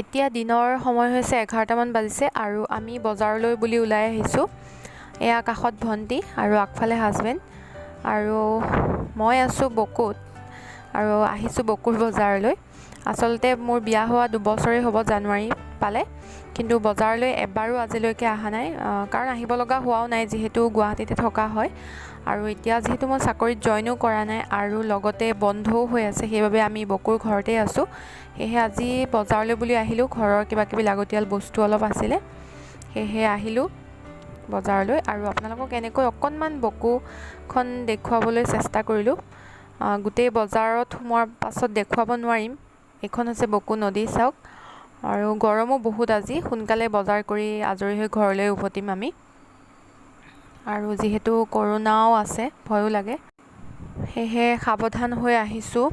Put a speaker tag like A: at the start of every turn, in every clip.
A: এতিয়া দিনৰ সময় হৈছে 11টা মান বাজিছে আৰু আমি বজাৰলৈ বুলি ওলাই আহিছোঁ। এয়া কাষত ভণ্টি আৰু আগফালে হাজবেণ্ড আৰু মই আছোঁ বকোত আৰু আহিছোঁ বকুৰ বজাৰলৈ। আচলতে মোৰ বিয়া হোৱা 2 বছৰেই হ'ব, জানুৱাৰী পালে, কিন্তু বজাৰলৈ এবাৰো আজিলৈকে অহা নাই, কাৰণ আহিব লগা হোৱাও নাই যিহেতু গুৱাহাটীতে থকা হয়। আৰু এতিয়া যিহেতু মই চাকৰিত জইনো কৰা নাই আৰু লগতে বন্ধও হৈ আছে, সেইবাবে আমি বকুৰ ঘৰতে আছোঁ। সেয়েহে আজি বজাৰলৈ বুলি আহিলোঁ, ঘৰৰ কিবাকিবি লাগতিয়াল বস্তু অলপ আছিলে, সেয়েহে আহিলোঁ বজাৰলৈ। আৰু আপোনালোকক এনেকৈ অকণমান বকুখন দেখুৱাবলৈ চেষ্টা কৰিলোঁ। গোটেই বজাৰত সোমোৱাৰ পাছত দেখুৱাব নোৱাৰিম। এইখন হৈছে বকো নদী, চাওক। আৰু গৰমো বহুত আজি, সোনকালে বজাৰ কৰি আজৰি হৈ ঘৰলৈ উভতিম আমি। আৰু যিহেতু কৰোণাও আছে, ভয়ো লাগে, সেয়েহে সাৱধান হৈ আহিছোঁ।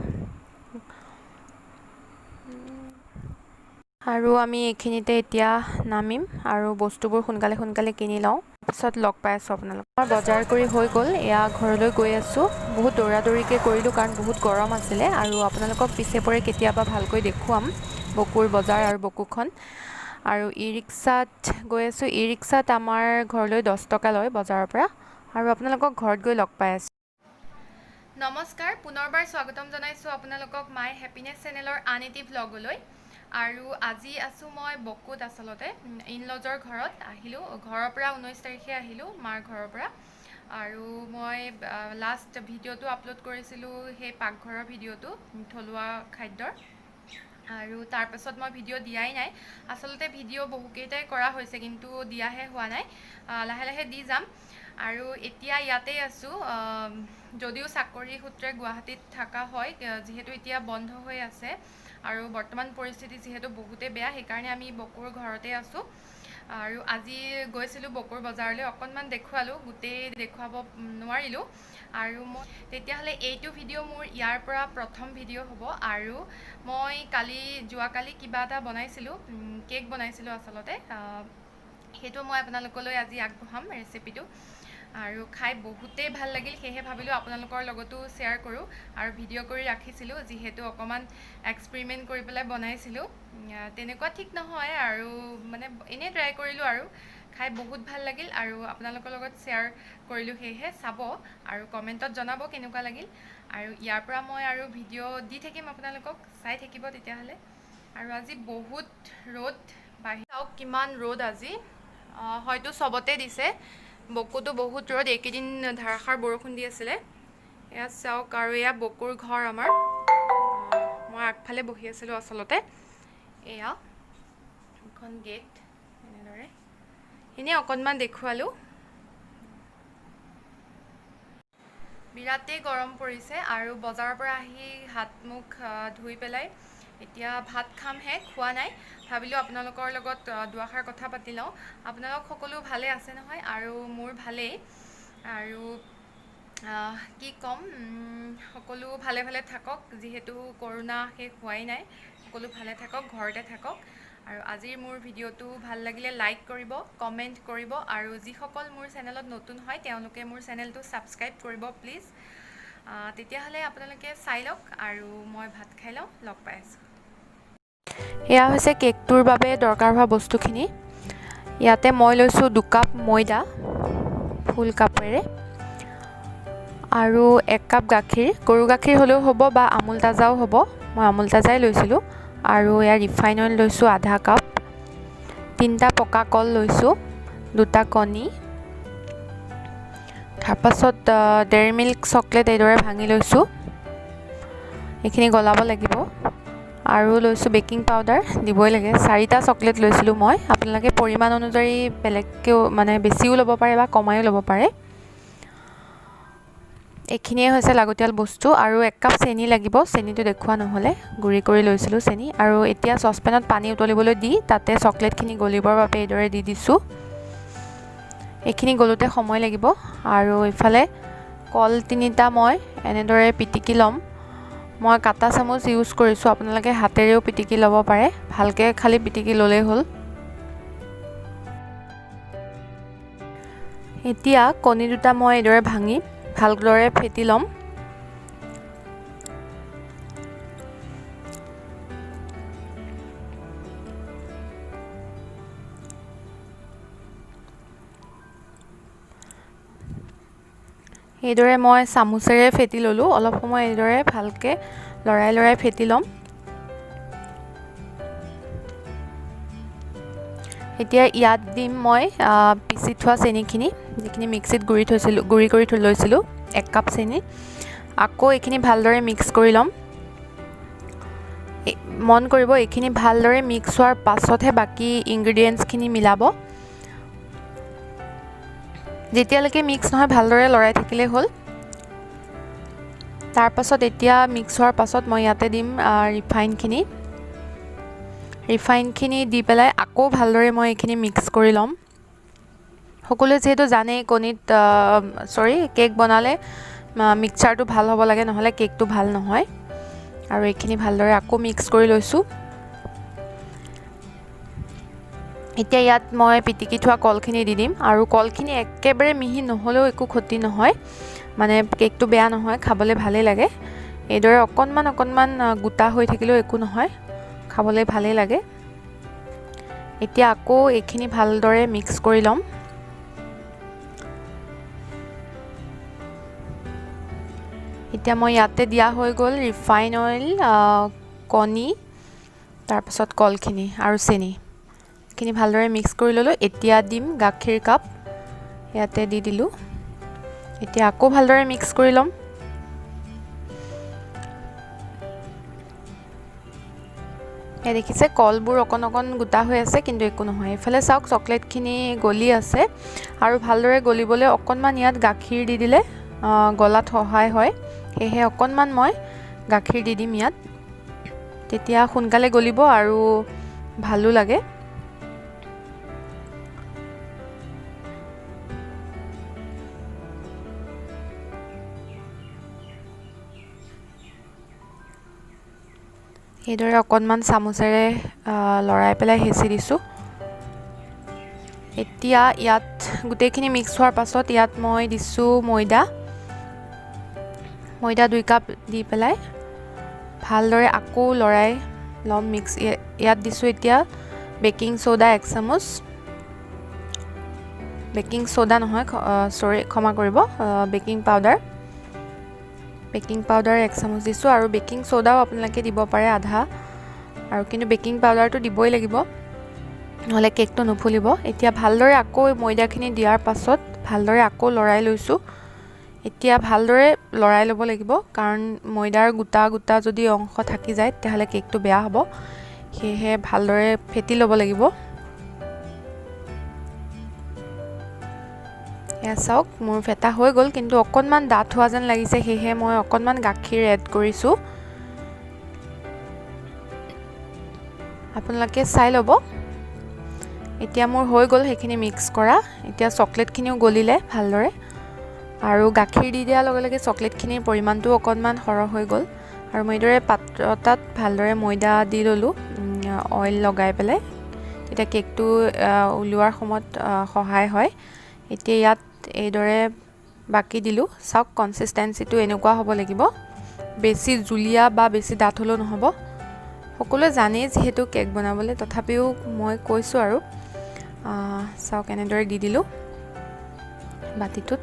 A: আৰু আমি এইখিনিতে এতিয়া নামিম আৰু বস্তুবোৰ সোনকালে কিনি লওঁ, পিছত লগ পাই আছোঁ আপোনালোক। বজাৰ কৰি হৈ গ'ল, এয়া ঘৰলৈ গৈ আছোঁ। বহুত দৌৰাদৌৰিকৈ কৰিলোঁ কাৰণ বহুত গৰম আছিলে, আৰু আপোনালোকক পিছে পৰে কেতিয়াবা ভালকৈ দেখুৱাম বকুৰ বজাৰ আৰু বকুখন। আৰু ই ৰিক্সাত গৈ আছোঁ। ই ৰিক্সাত আমাৰ ঘৰলৈ 10 টকা লয় বজাৰৰ পৰা, আৰু আপোনালোকক ঘৰত গৈ লগ পাই আছোঁ। নমস্কাৰ, পুনৰবাৰ স্বাগতম জনাইছোঁ আপোনালোকক মাই হেপিনেছ চেনেলৰ আন এটি ভ্লগলৈ। আৰু আজি আছোঁ মই বকুত, আচলতে ইনলজৰ ঘৰত আহিলোঁ। ঘৰৰ পৰা 19 তাৰিখে আহিলোঁ, মাৰ ঘৰৰ পৰা। আৰু মই লাষ্ট ভিডিঅ'টো আপলোড কৰিছিলোঁ, সেই পাকঘৰৰ ভিডিঅ'টো, থলুৱা খাদ্যৰ। আৰু তাৰপাছত মই ভিডিঅ' দিয়াই নাই। আচলতে ভিডিঅ' বহুকেইটাই কৰা হৈছে, কিন্তু দিয়াহে হোৱা নাই। লাহে লাহে দি যাম। আৰু এতিয়া ইয়াতেই আছোঁ, যদিও চাকৰি সূত্ৰে গুৱাহাটীত থকা হয়, যিহেতু এতিয়া বন্ধ হৈ আছে আৰু বৰ্তমান পৰিস্থিতি যিহেতু বহুতেই বেয়া, সেইকাৰণে আমি বকুৰ ঘৰতে আছোঁ। আৰু আজি গৈছিলোঁ বকুৰ বজাৰলৈ, অকণমান দেখুৱালোঁ, গোটেই দেখুৱাব নোৱাৰিলোঁ। আৰু মই তেতিয়াহ'লে এইটো ভিডিঅ' মোৰ ইয়াৰ পৰা প্ৰথম ভিডিঅ' হ'ব। আৰু মই যোৱাকালি কিবা এটা বনাইছিলোঁ, কেক বনাইছিলোঁ আচলতে, সেইটো মই আপোনালোকলৈ আজি আগবঢ়াম ৰেচিপিটো। আৰু খাই বহুতেই ভাল লাগিল, সেয়েহে ভাবিলোঁ আপোনালোকৰ লগতো শ্বেয়াৰ কৰোঁ আৰু ভিডিঅ' কৰি ৰাখিছিলোঁ, যিহেতু অকণমান এক্সপেৰিমেণ্ট কৰি পেলাই বনাইছিলোঁ। তেনেকুৱা ঠিক নহয় আৰু মানে এনেই ট্ৰাই কৰিলোঁ, আৰু খাই বহুত ভাল লাগিল আৰু আপোনালোকৰ লগত শ্বেয়াৰ কৰিলোঁ। সেয়েহে চাব আৰু কমেণ্টত জনাব কেনেকুৱা লাগিল। আৰু ইয়াৰ পৰা মই আৰু ভিডিঅ' দি থাকিম, আপোনালোকক চাই থাকিব তেতিয়াহ'লে। আৰু আজি বহুত ৰ'দ, চাওক কিমান ৰ'দ আজি, হয়তো চবতে দিছে। বকুতো বহুত ৰ'দ, এইকেইদিন ধাৰাসাৰ বৰষুণ দি আছিলে। এয়া চাওক, আৰু এয়া বকুৰ ঘৰ আমাৰ। মই আগফালে বহি আছিলোঁ আচলতে। এয়া এখন গেট, এনেদৰে এনেই অকণমান দেখুৱালোঁ। বিৰাটেই গৰম পৰিছে, আৰু বজাৰৰ পৰা আহি হাত মুখ ধুই পেলাই এতিয়া ভাত খামহে, খোৱা নাই। ভাবিলোঁ আপোনালোকৰ লগত দুআষাৰ কথা পাতি লওঁ। আপোনালোক সকলো ভালে আছে নহয়? আৰু মোৰ ভালেই। আৰু কি ক'ম, সকলো ভালে থাকক, যিহেতু কৰোণা শেষ হোৱাই নাই। সকলো ভালে থাকক, ঘৰতে থাকক। আৰু আজিৰ মোৰ ভিডিঅ'টো ভাল লাগিলে লাইক কৰিব, কমেণ্ট কৰিব, আৰু যিসকল মোৰ চেনেলত নতুন হয় তেওঁলোকে মোৰ চেনেলটো ছাবস্ক্ৰাইব কৰিব প্লিজ। তেতিয়াহ'লে আপোনালোকে চাই লওক, আৰু মই ভাত খাই লওঁ, লগ পাই আছোঁ। এয়া হৈছে কেকটোৰ বাবে দৰকাৰ হোৱা বস্তুখিনি। ইয়াতে মই লৈছোঁ 2 কাপ ময়দা, ফুল কাপেৰে, আৰু 1 কাপ গাখীৰ, গৰু গাখীৰ হ'লেও হ'ব বা আমুল তাজাও হ'ব, মই আমুল তাজাই লৈছিলোঁ। আৰু এয়া ৰিফাইন অইল লৈছোঁ আধা কাপ, 3টা পকা কল লৈছোঁ, 2টা কণী, তাৰপাছত ডেইৰী মিল্ক চকলেট এইদৰে ভাঙি লৈছোঁ, এইখিনি গলাব লাগিব। আৰু লৈছোঁ বেকিং পাউডাৰ, দিবই লাগে, 4টা চকলেট লৈছিলোঁ মই। আপোনালোকে পৰিমাণ অনুযায়ী বেলেগকৈও, মানে বেছিও ল'ব পাৰে বা কমায়ো ল'ব পাৰে। এইখিনিয়ে হৈছে লাগতিয়াল বস্তু। আৰু 1 কাপ চেনি লাগিব, চেনিটো দেখুওৱা নহ'লে, গুড়ি কৰি লৈছিলোঁ চেনি। আৰু এতিয়া চচপেনত পানী উতলিবলৈ দি তাতে চকলেটখিনি গলিবৰ বাবে এইদৰে দি দিছোঁ। এইখিনি গলোতে সময় লাগিব। আৰু ইফালে কল 3টা মই এনেদৰে পিটিকি ল'ম। মই কাটা চামুচ ইউজ কৰিছোঁ, আপোনালোকে হাতেৰেও পিটিকি ল'ব পাৰে, ভালকৈ খালি পিটিকি ল'লেই হ'ল। এতিয়া কণী 2টা মই এইদৰে ভাঙি ভালদৰে ফেটি ল'ম। এইদৰে মই চামুচেৰে ফেটি ল'লোঁ অলপ সময় এইদৰে ভালকৈ লৰাই ফেটি ল'ম এতিয়া ইয়াত দিম মই পিচি থোৱা চেনিখিনি যিখিনি মিক্সিত গুড়ি কৰি লৈছিলোঁ 1 কাপ চেনি আকৌ এইখিনি ভালদৰে মিক্স কৰি ল'ম মন কৰিব এইখিনি ভালদৰে মিক্স হোৱাৰ পাছতহে বাকি ইনগ্ৰেডিয়েন্টছখিনি মিলাব যেতিয়ালৈকে মিক্স নহয় ভালদৰে লৰাই থাকিলে হ'ল তাৰ পাছত এতিয়া মিক্স হোৱাৰ পাছত মই ইয়াতে দিম ৰিফাইনখিনি দি পেলাই আকৌ ভালদৰে মই এইখিনি মিক্স কৰি ল'ম সকলোৱে যেহেতু জানে কেক বনালে মিক্সচাৰটো ভাল হ'ব লাগে নহলে কেকটো ভাল নহয় আৰু এইখিনি ভালদৰে আকৌ মিক্স কৰি লৈছোঁ এতিয়া ইয়াত মই পিটিকি থোৱা কলখিনি দি দিম আৰু কলখিনি একেবাৰে মিহি নহলেও একো ক্ষতি নহয় মানে কেকটো বেয়া নহয় খাবলৈ ভালেই লাগে এইদৰে অকনমান গোটা হৈ থাকিলেও একো নহয় খাবলৈ ভালেই লাগে এতিয়া আকৌ এইখিনি ভালদৰে মিক্স কৰি ল'ম এতিয়া মই ইয়াতে দিয়া হৈ গ'ল ৰিফাইন অইল কণী তাৰপিছত কলখিনি আৰু চেনি এইখিনি ভালদৰে মিক্স কৰি ল'লোঁ এতিয়া দিম গাখীৰ কাপ ইয়াতে দি দিলোঁ এতিয়া আকৌ ভালদৰে মিক্স কৰি ল'ম এই দেখিছে কলবোৰ অকণ গোটা হৈ আছে কিন্তু একো নহয় এফালে চাওক চকলেটখিনি গলি আছে আৰু ভালদৰে গলিবলৈ অকণমান ইয়াত গাখীৰ দি দিলে গলাত সহায় হয় সেয়ে অকণমান মই গাখীৰ দি দিম ইয়াত তেতিয়া সোনকালে গলিব আৰু ভালো লাগে এইদৰে অকণমান চামুচেৰে লৰাই পেলাই হেঁচি দিছোঁ এতিয়া ইয়াত গোটেইখিনি মিক্স হোৱাৰ পাছত ইয়াত মই দিছোঁ ময়দা 2 কাপ দি পেলাই ভালদৰে আকৌ লৰাই ল'ম মিক্স ইয়াত দিছোঁ এতিয়া বেকিং সোডা 1 চামুচ বেকিং সোডা নহয় ক্ষমা কৰিব বেকিং পাউডাৰ 1 চামুচ দিছোঁ আৰু বেকিং সোডাও আপোনালোকে দিব পাৰে আধা আৰু কিন্তু বেকিং পাউডাৰটো দিবই লাগিব নহলে কেকটো নুফুলিব এতিয়া ভালদৰে আকৌ ময়দাখিনি দিয়াৰ পাছত ভালদৰে আকৌ লৰাই লৈছোঁ এতিয়া ভালদৰে লৰাই ল'ব লাগিব কাৰণ ময়দাৰ গোটা যদি অংশ থাকি যায় তেতিয়াহলে কেকটো বেয়া হ'ব সেয়ে ভালদৰে ফেটি ল'ব লাগিব এয়া চাওক মোৰ ফেটা হৈ গ'ল কিন্তু অকণমান ডাঠ হোৱা যেন লাগিছে সেয়ে মই অকণমান গাখীৰ এড কৰিছোঁ আপোনালোকে চাই ল'ব এতিয়া মোৰ হৈ গ'ল সেইখিনি মিক্স কৰা এতিয়া চকলেটখিনিও গলিলে ভালদৰে আৰু গাখীৰ দি দিয়াৰ লগে চকলেটখিনিৰ পৰিমাণটো অকণমান সৰহ হৈ গ'ল আৰু মই এইদৰে পাত্ৰ এটাত ভালদৰে ময়দা দি ল'লোঁ অইল লগাই পেলাই তেতিয়া কেকটো উলিওৱাৰ সময়ত সহায় হয় এতিয়া ইয়াত এইদৰে বাকি দিলোঁ চাওক কনসিস্টেন্সিটো এনেকুৱা হ'ব লাগিব বেছি জুলীয়া বা বেছি ডাঠ হ'লেও নহ'ব সকলোৱে জানে যেহেতু কেক বনাবলৈ তথাপিও মই কৈছোঁ আৰু চাওক এনেদৰে দি দিলোঁ বাতিটোত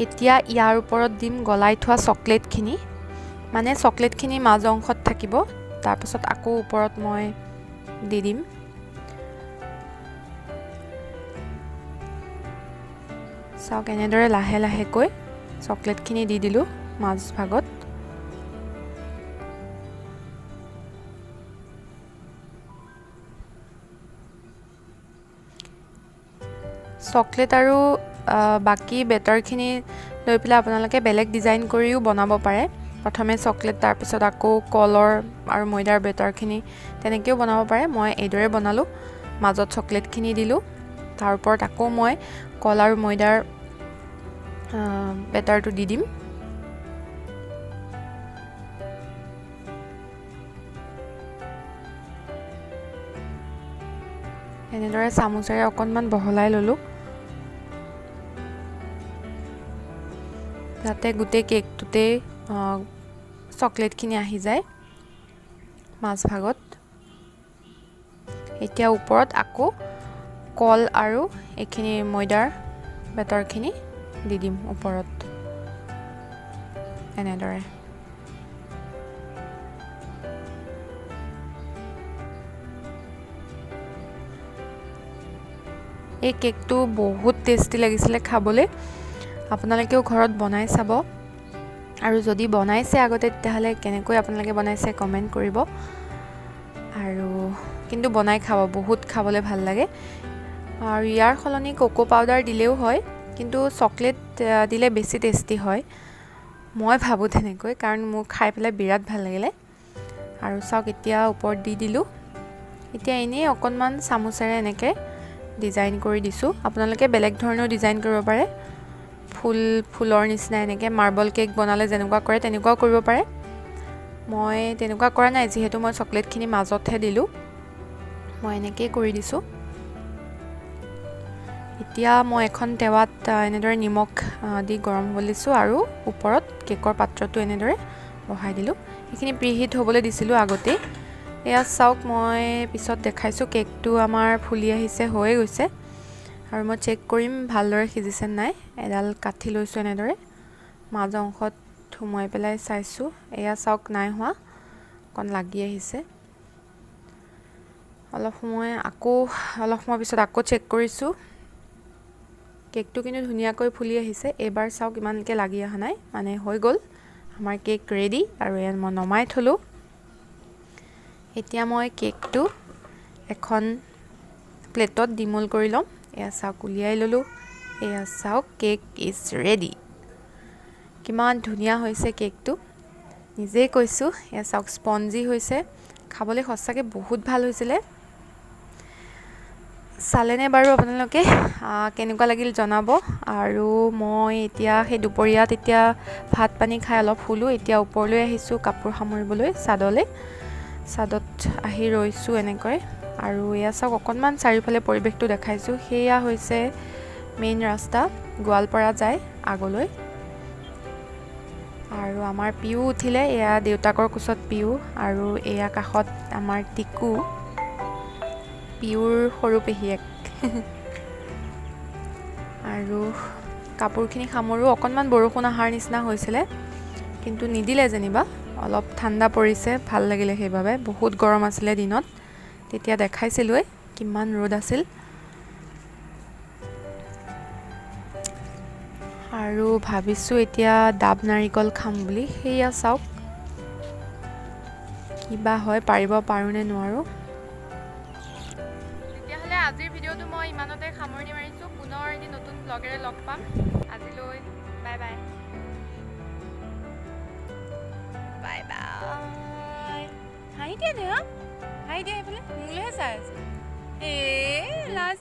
A: এতিয়া ইয়াৰ ওপৰত দিম গলাই থোৱা চকলেটখিনি মানে চকলেটখিনি মাজ অংশত থাকিব তাৰপিছত আকৌ ওপৰত মই দি দিম চাওক এনেদৰে লাহেকৈ চকলেটখিনি দি দিলোঁ মাজ ভাগত চকলেট আৰু বাকি বেটাৰখিনি লৈ পেলাই আপোনালোকে বেলেগ ডিজাইন কৰিও বনাব পাৰে প্ৰথমে চকলেট তাৰপিছত আকৌ কলৰ আৰু ময়দাৰ বেটাৰখিনি তেনেকৈও বনাব পাৰে মই এইদৰে বনালোঁ মাজত চকলেটখিনি দিলোঁ তাৰ ওপৰত আকৌ মই কল আৰু ময়দাৰ বেটাৰটো দি দিম এনেদৰে চামুচেৰে অকণমান বহলাই ল'লোঁ যাতে গোটেই কেকটোতে চকলেটখিনি আহি যায় মাজ ভাগত এতিয়া ওপৰত আকৌ কল আৰু এইখিনি ময়দাৰ বেটাৰখিনি দি দিম ওপৰত এনেদৰে। এই কেকটো বহুত টেষ্টি লাগিছিলে খাবলৈ। আপোনালোকেও ঘৰত বনাই চাব, আৰু যদি বনাইছে আগতে তেতিয়াহ'লে কেনেকৈ আপোনালোকে বনাইছে কমেণ্ট কৰিব, আৰু কিন্তু বনাই খাব, বহুত খাবলৈ ভাল লাগে। আৰু ইয়াৰ সলনি কোকো পাউডাৰ দিলেও হয়, কিন্তু চকলেট দিলে বেছি টেষ্টি হয়, মই ভাবোঁ তেনেকৈ, কাৰণ মোৰ খাই পেলাই বিৰাট ভাল লাগিলে। আৰু চাওক এতিয়া ওপৰত দি দিলোঁ। এতিয়া এনেই অকণমান চামুচেৰে এনেকৈ ডিজাইন কৰি দিছোঁ। আপোনালোকে বেলেগ ধৰণেও ডিজাইন কৰিব পাৰে, ফুলৰ নিচিনা এনেকৈ মাৰ্বল কেক বনালে যেনেকুৱা কৰে তেনেকুৱাও কৰিব পাৰে। মই তেনেকুৱা কৰা নাই, যিহেতু মই চকলেটখিনি মাজতহে দিলোঁ, মই এনেকৈয়ে কৰি দিছোঁ। এতিয়া মই এখন টেৱাত এনেদৰে নিমখ দি গৰম হ'ব দিছোঁ, আৰু ওপৰত কেকৰ পাত্ৰটো এনেদৰে বহাই দিলোঁ। এইখিনি প্ৰিহিট হ'বলৈ দিছিলোঁ আগতেই। এয়া চাওক, মই পিছত দেখাইছোঁ, কেকটো আমাৰ ফুলি আহিছে, হৈয়ে গৈছে। আৰু মই চেক কৰিম ভালদৰে সিজিছে নাই। এডাল কাঠি লৈছোঁ এনেদৰে, মাজ অংশত সোমোৱাই পেলাই চাইছোঁ। এয়া চাওক, নাই হোৱা, অকণ লাগি আহিছে। অলপ সময় পিছত আকৌ চেক কৰিছোঁ। কেকটো কিন্তু ধুনীয়াকৈ ফুলি আহিছে। এইবাৰ চাওক, ইমানকৈ লাগি অহা নাই, মানে হৈ গ'ল আমাৰ কেক ৰেডি। আৰু ইয়াত মই নমাই থলোঁ। এতিয়া মই কেকটো এখন প্লেটত ডিমোল কৰি ল'ম। এয়া চাওক, উলিয়াই ল'লোঁ। এয়া চাওক, কেক ইজ ৰেডি। কিমান ধুনীয়া হৈছে কেকটো, নিজেই কৈছোঁ। এয়া চাওক, স্পঞ্জি হৈছে, খাবলৈ সঁচাকৈ বহুত ভাল হৈছিলে। চালেনে বাৰু আপোনালোকে? কেনেকুৱা লাগিল জনাব। আৰু মই এতিয়া সেই দুপৰীয়াত এতিয়া ভাত পানী খাই অলপ শুলোঁ। এতিয়া ওপৰলৈ আহিছোঁ কাপোৰ সামৰিবলৈ, ছাদত আহি ৰৈছোঁ এনেকৈ। আৰু এয়া চাওক, অকণমান চাৰিওফালে পৰিৱেশটো দেখাইছোঁ। সেয়া হৈছে মেইন ৰাস্তা, গোৱালপাৰা যায় আগলৈ। আৰু আমাৰ পিউ উঠিলে, এয়া দেউতাকৰ কোচত পিউ, আৰু এয়া কাষত আমাৰ টিকু, পিউৰ সৰু পেহীয়েক। আৰু কাপোৰখিনি সামৰোঁ। অকণমান বৰষুণ অহাৰ নিচিনা হৈছিলে, কিন্তু নিদিলে যেনিবা। অলপ ঠাণ্ডা পৰিছে, ভাল লাগিলে সেইবাবে। বহুত গৰম আছিলে দিনত, তেতিয়া দেখাইছিলোঁৱেই কিমান ৰ'দ আছিল। আৰু ভাবিছোঁ এতিয়া ডাব নাৰিকল খাম বুলি। সেয়া চাওক, কিবা হয়, পাৰোঁ নে নোৱাৰোঁ। তেতিয়াহ'লে আজিৰ ভিডিঅ'টো মই ইমানতে সামৰণি মাৰিছোঁ। পুনৰ এটি নতুন ব্লগেৰে লগ পাম। আজিলৈ বাই বাই। Bye bye. হাঁহি দিয়া নে? হাঁহি দিয়া, সেইফালে মোলৈহে চাই আছে। লাষ্ট